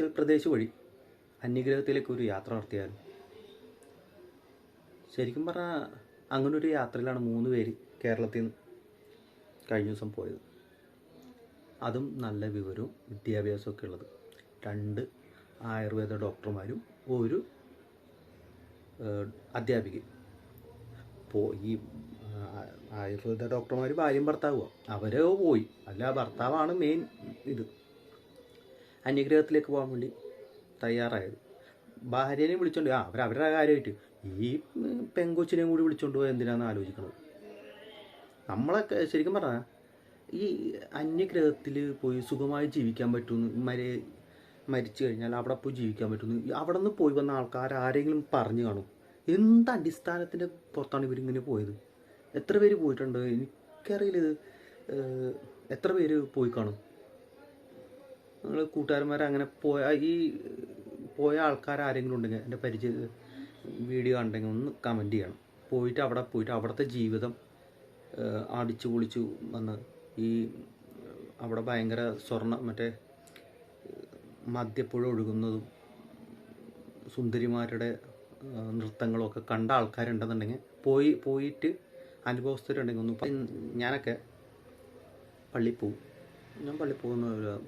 അരുണാചൽ പ്രദേശ് വഴി അന്യഗ്രഹത്തിലേക്ക് ഒരു യാത്ര നടത്തിയാലും. ശരിക്കും പറഞ്ഞാൽ അങ്ങനൊരു യാത്രയിലാണ് 3 പേര് കേരളത്തിൽ നിന്ന് കഴിഞ്ഞ ദിവസം പോയത്. അതും നല്ല വിവരവും വിദ്യാഭ്യാസമൊക്കെ ഉള്ളത് 2 ആയുർവേദ ഡോക്ടർമാരും 1 അധ്യാപികയും. ഈ ആയുർവേദ ഡോക്ടർമാർ ഭാര്യയും ഭർത്താവുക, അവരോ പോയി, അല്ല ഭർത്താവാണ് മെയിൻ ഇത് അന്യഗ്രഹത്തിലേക്ക് പോകാൻ വേണ്ടി തയ്യാറായത്. ഭാര്യനെയും വിളിച്ചോണ്ട് അവരവരുടെ കാര്യമായിട്ട് ഈ പെങ്കൊച്ചിനെയും കൂടി വിളിച്ചോണ്ട് പോയി എന്തിനാണെന്ന് ആലോചിക്കണത്. നമ്മളൊക്കെ ശരിക്കും പറഞ്ഞാൽ ഈ അന്യഗ്രഹത്തിൽ പോയി സുഖമായി ജീവിക്കാൻ പറ്റുമെന്ന്, മരിച്ചു കഴിഞ്ഞാൽ അവിടെ പോയി ജീവിക്കാൻ പറ്റുമെന്ന് അവിടെ നിന്ന് പോയി വന്ന ആൾക്കാർ ആരെങ്കിലും പറഞ്ഞു കാണും? എന്ത് അടിസ്ഥാനത്തിൻ്റെ പുറത്താണ് ഇവരിങ്ങനെ പോയത്? എത്ര പേര് പോയിട്ടുണ്ട് എനിക്കറിയില്ല. ഇത് എത്ര പേര് പോയി കാണും? നിങ്ങൾ കൂട്ടുകാരന്മാർ അങ്ങനെ പോയ ആൾക്കാർ ആരെങ്കിലും ഉണ്ടെങ്കിൽ എൻ്റെ പരിചയ വീഡിയോ ഉണ്ടെങ്കിൽ ഒന്ന് കമൻറ്റ് ചെയ്യണം. അവിടെ പോയിട്ട് അവിടുത്തെ ജീവിതം അടിച്ചു പൊളിച്ചു വന്ന് അവിടെ ഭയങ്കര മറ്റേ മദ്യപ്പുഴ ഒഴുകുന്നതും സുന്ദരിമാരുടെ നൃത്തങ്ങളൊക്കെ കണ്ട ആൾക്കാരുണ്ടെന്നുണ്ടെങ്കിൽ പോയിട്ട് അനുഭവസ്ഥരുണ്ടെങ്കിൽ ഒന്ന്. ഞാനൊക്കെ പള്ളിയിൽ പോവും, ഞാൻ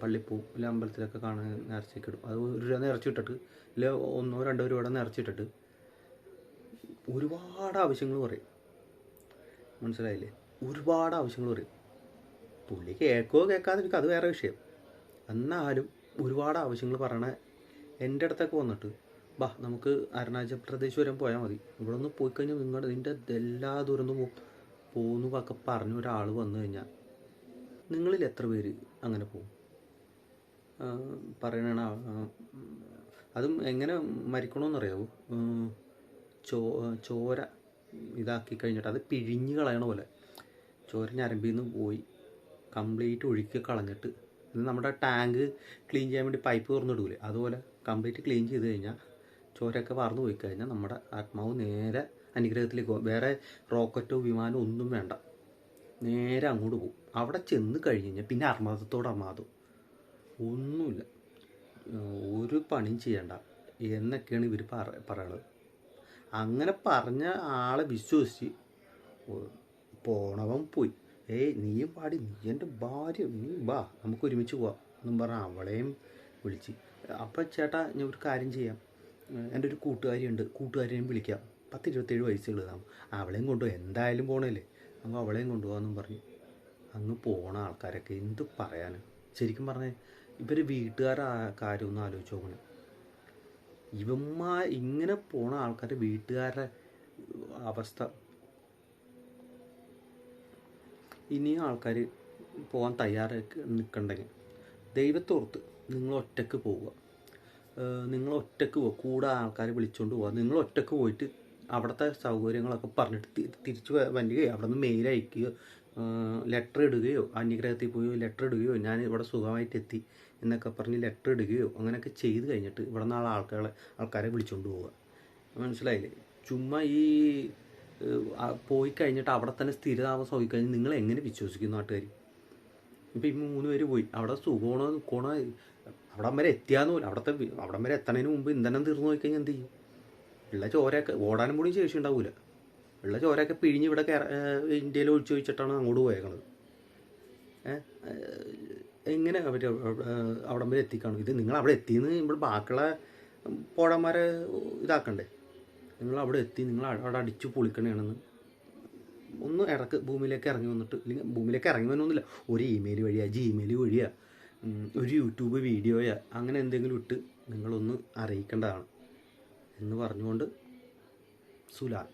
പള്ളിയിൽ പോവും, ഇല്ല അമ്പലത്തിലൊക്കെ കാണാൻ നേർച്ചയ്ക്ക് ഇടും. അത് 1 രൂപ നേർച്ചിട്ടിട്ട്, ഇല്ല 1-2 രൂപയുടെ നേർച്ചിട്ടിട്ട് ഒരുപാട് ആവശ്യങ്ങൾ പറയും. മനസ്സിലായില്ലേ? ഒരുപാട് ആവശ്യങ്ങൾ പറയും. പുള്ളി കേൾക്കാതിരിക്കും, അത് വേറെ വിഷയം. എന്നാലും ഒരുപാട് ആവശ്യങ്ങൾ പറയണ എൻ്റെ അടുത്തൊക്കെ വന്നിട്ട് നമുക്ക് അരുണാചൽ പ്രദേശ് വരെ പോയാൽ മതി, ഇവിടെ നിന്ന് പോയി കഴിഞ്ഞാൽ നിൻ്റെ എല്ലാ ദൂരത്തും പോകുന്നതൊക്കെ പറഞ്ഞ ഒരാൾ വന്നു കഴിഞ്ഞാൽ നിങ്ങളിൽ എത്ര പേര് അങ്ങനെ പോകും? പറയണ അതും എങ്ങനെ മരിക്കണമെന്നറിയാവോ? ചോര ഇതാക്കി കഴിഞ്ഞിട്ട് അത് പിഴിഞ്ഞ് കളയണ പോലെ ചോര ഞരമ്പിൽ നിന്ന് പോയി കംപ്ലീറ്റ് ഒഴുക്കി കളഞ്ഞിട്ട്, ഇത് നമ്മുടെ ടാങ്ക് ക്ലീൻ ചെയ്യാൻ വേണ്ടി പൈപ്പ് തുറന്നിടൂലേ, അതുപോലെ കംപ്ലീറ്റ് ക്ലീൻ ചെയ്ത് കഴിഞ്ഞാൽ ചോരയൊക്കെ വാർന്നു പോയി കഴിഞ്ഞാൽ നമ്മുടെ ആത്മാവ് നേരെ അനുഗ്രഹത്തിലേക്ക് പോകും. വേറെ റോക്കറ്റോ വിമാനമോ ഒന്നും വേണ്ട, നേരെ അങ്ങോട്ട് പോകും. അവിടെ ചെന്ന് കഴിഞ്ഞ് കഴിഞ്ഞാൽ പിന്നെ അർമാദം ഒന്നുമില്ല, ഒരു പണിയും ചെയ്യണ്ട എന്നൊക്കെയാണ് ഇവർ പറയണത്. അങ്ങനെ പറഞ്ഞ ആളെ വിശ്വസിച്ച് പോണവൻ പോയി. നീയും പാടി, നീ എൻ്റെ ഭാര്യ, നീ നമുക്ക് ഒരുമിച്ച് പോവാം എന്നും പറഞ്ഞാൽ അവളെയും വിളിച്ച്. അപ്പം ചേട്ടാ ഞാൻ ഒരു കാര്യം ചെയ്യാം, എൻ്റെ ഒരു കൂട്ടുകാരിനെയും വിളിക്കാം, 10-27 വയസ്സുള്ളതാണ്, അവളെയും കൊണ്ടുപോകാം, എന്തായാലും പോകണല്ലേ, നമുക്ക് അവളെയും കൊണ്ടുപോകാമെന്നും പറഞ്ഞ് അങ്ങ് പോണ ആൾക്കാരൊക്കെ എന്ത് പറയാൻ? ശരിക്കും പറഞ്ഞാൽ ഇവർ വീട്ടുകാരുടെ കാര്യമൊന്നും ആലോചിച്ച് നോക്കണം. ഇങ്ങനെ പോണ ആൾക്കാരുടെ വീട്ടുകാരുടെ അവസ്ഥ. ഇനിയും ആൾക്കാർ പോകാൻ തയ്യാറാക്കി നിൽക്കണ്ടെങ്കിൽ ദൈവത്തോർത്ത് നിങ്ങൾ ഒറ്റയ്ക്ക് പോവുക. കൂടെ ആൾക്കാരെ വിളിച്ചുകൊണ്ട് പോവുക. നിങ്ങൾ ഒറ്റയ്ക്ക് പോയിട്ട് അവിടുത്തെ സൗകര്യങ്ങളൊക്കെ പറഞ്ഞിട്ട് തിരിച്ച് വരികയോ അവിടെ നിന്ന് മെയിൽ അയക്കുകയോ ലെറ്റർ ഇടുകയോ, അന്യഗ്രഹത്തിൽ പോയി ലെറ്റർ ഇടുകയോ, ഞാൻ ഇവിടെ സുഖമായിട്ട് എത്തി എന്നൊക്കെ പറഞ്ഞ് ലെറ്റർ ഇടുകയോ അങ്ങനെയൊക്കെ ചെയ്ത് കഴിഞ്ഞിട്ട് ഇവിടെ നിന്ന് ആൾക്കാരെ വിളിച്ചുകൊണ്ട് പോവുക. മനസ്സിലായില്ലേ? ചുമ്മാ പോയി കഴിഞ്ഞിട്ട് അവിടെ തന്നെ സ്ഥിരതാമസം പോയി കഴിഞ്ഞാൽ നിങ്ങൾ എങ്ങനെ വിശ്വസിക്കും നാട്ടുകാർ? ഇപ്പം ഈ 3 പേര് പോയി അവിടെ സുഖമാണോ നിൽക്കണോ, അവിടം വരെ എത്തിയാന്ന് പോലും, അവിടം വരെ എത്തണതിന് മുമ്പ് ഇന്ധനം തീർന്നു പോയി കഴിഞ്ഞാൽ എന്ത് ചെയ്യും? ഉള്ള ചോരയൊക്കെ ഓടാനും കൂടി ശേഷി ഉണ്ടാവില്ല. ഉള്ള ചോരയൊക്കെ പിഴിഞ്ഞ് ഇവിടെ ഇന്ത്യയിൽ ഒഴിച്ചു വെച്ചിട്ടാണ് അങ്ങോട്ട് പോയേക്കണത്. എങ്ങനെ അവർ അവിടം വരെ എത്തിക്കാണും? ഇത് നിങ്ങൾ അവിടെ എത്തിയെന്ന് ഇവിടെ ബാക്കിയുള്ള പോഴന്മാരെ ഇതാക്കണ്ടേ? നിങ്ങൾ അവിടെ എത്തി, നിങ്ങൾ അവിടെ അടിച്ചു പൊളിക്കണേണെന്ന് ഒന്ന് ഭൂമിയിലേക്ക് ഇറങ്ങി വന്നിട്ട്, ഇല്ലെങ്കിൽ ഭൂമിയിലേക്ക് ഇറങ്ങി വന്നൊന്നുമില്ല, ഒരു ഇമെയിൽ വഴിയാ, ജിമെയിൽ വഴിയാ, ഒരു യൂട്യൂബ് വീഡിയോയാ, അങ്ങനെ എന്തെങ്കിലും ഇട്ട് നിങ്ങളൊന്ന് അറിയിക്കേണ്ടതാണ് എന്ന് പറഞ്ഞുകൊണ്ട് സുലാൻ.